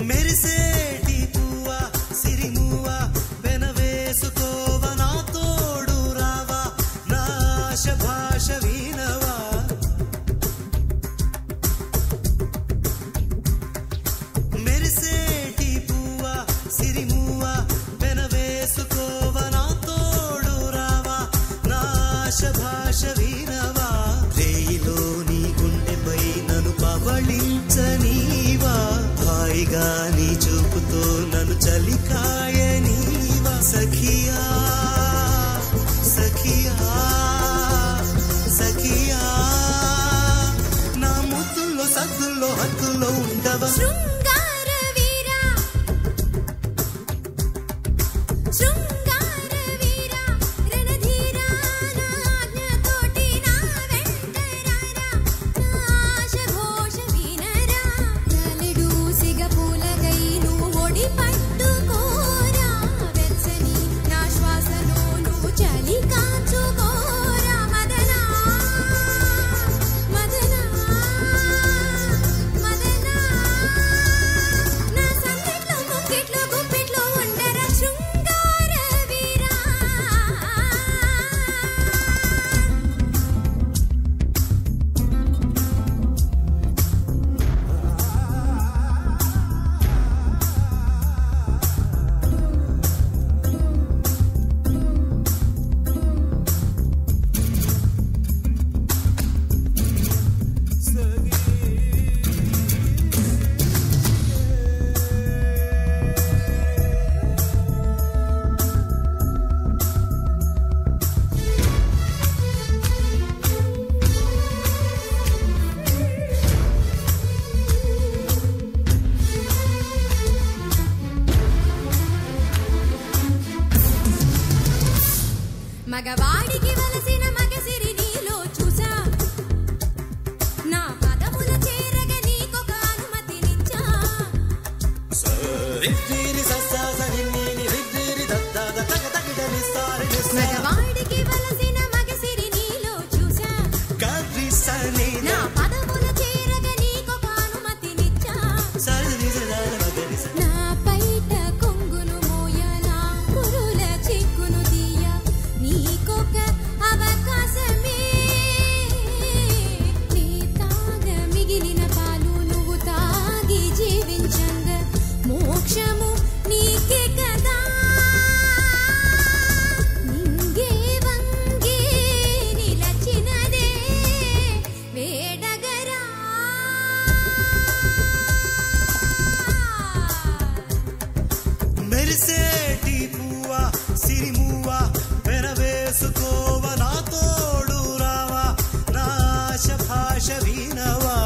మెరిసేటి పువ్వా సిరిమువ్వా వెనవేసుకోవ నా తోడు రావా నా ఆశ భాష వినవా మెరిసేటి పువ్వా సిరిమువ్వా వెనవేసుకోవ నా తోడు రావా నా ఆశ భాష వినవా రేయిలో నీ గుండెపై నన్ను పవళించనీవా హాయిగా నీ చూపుతో నన్ను చలికాయనీవా సఖియా సఖియా సఖియా నా ముద్దుల్లో సద్దుల్లో హద్దుల్లో ఉండవా శృంగార వీరా శృంగార వీరా రణధీరా నా ఆజ్ఞతోటి నా వెంటరారా నా ఆశ ఘోష వినరా నలుడు సిగపూలకై నువ్వు ఒడి పట్టుకోరా వెచ్చని నా శ్వాసలో నువ్వు చలి కాచుకోరా మదనా మదనా మదనా నా సంగట్లో ముక్కిట్లో గుప్పిట్లో ఉండరా శృంగార వీరా మగవాడికి వలసిన మగసిరి నీలో చూసా నా పదముల చేరగ నీకొక అనుమతినిచ్చా మగవాడికి వలసిన మగసిరి నీలో చూసా నా పదముల చేరగ నీకొక అనుమతినిచ్చా నా పైట కొంగును మోయ నా కురుల చిక్కును తీయ నీకొక అవకాశమే నీ తాగ మిగిలిన పాలు నువ్వు తాగి జీవించంగ మోక్షము నీకే కదా నింగే వంగే నిలచినదే వేడగరా మెరిసేటి పువ్వా సిరిమువ్వా వెనవేసుకోవ నా తోడు రావా నా ఆశ భాష వినవా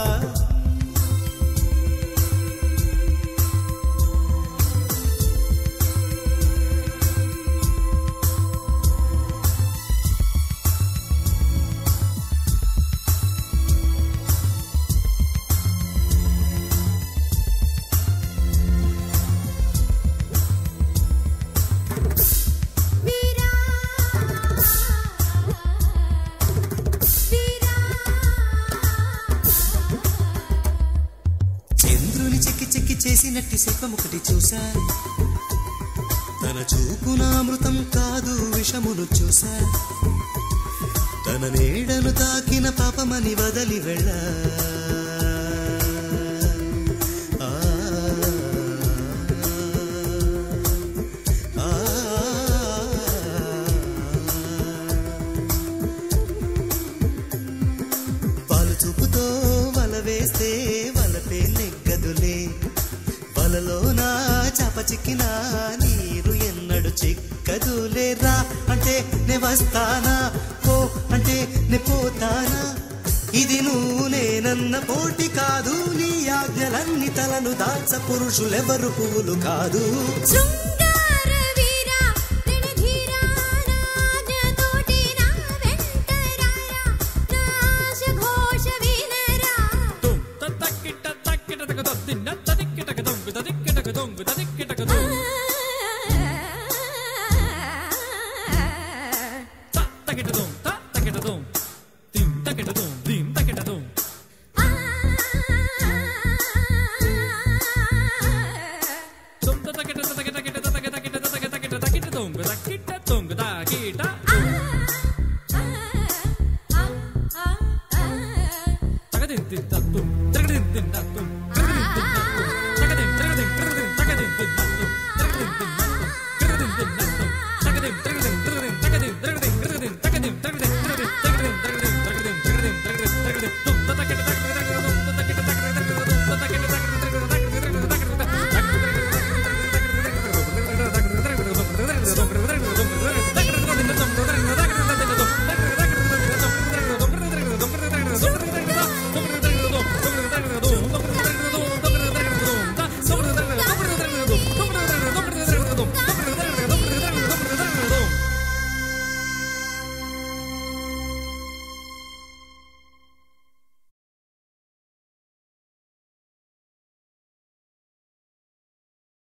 వీరా వీరా చంద్రుని చెక్కి చెక్కి చేసినట్టి శిల్పం ఒకటి చూసా తన చూపున అమృతం కాదు విషమును చూసా తన నీడను తాకిన పాపమని వదలి వెళ్ళ పాలు చూపుతో వల వేస్తే వలపే నెగ్గదులే వలలో నా చాప చిక్కిన నీరు ఎన్నడు చిక్కదులే రా అంటే నే వస్తానా పో అంటే నే పోతానా ఇది నువ్వు నేనన్న పోటీ కాదు నీ ఆజ్ఞలన్నీ తలను దాల్చ పురుషులెవరు పువ్వులు కాదు శృంగార వీరా రణధీరా నా ఆజ్ఞతోటి నా వెంటరారా నా ఆశ ఘోష వినరా తక్కిట తక్కిట తగ తిన్న తదిక్కిట దొంగు తదిక్కిట దొంగు తదిక్కిట దొంగు తక్కిట దొంగు తక్కిట దొంగు తిం తక్కిట దొంగు తిం తక్కిట దొంగు తిరగదిన్ తిన్ తత్తుం తిరగదిన్ తిన్ తత్తుం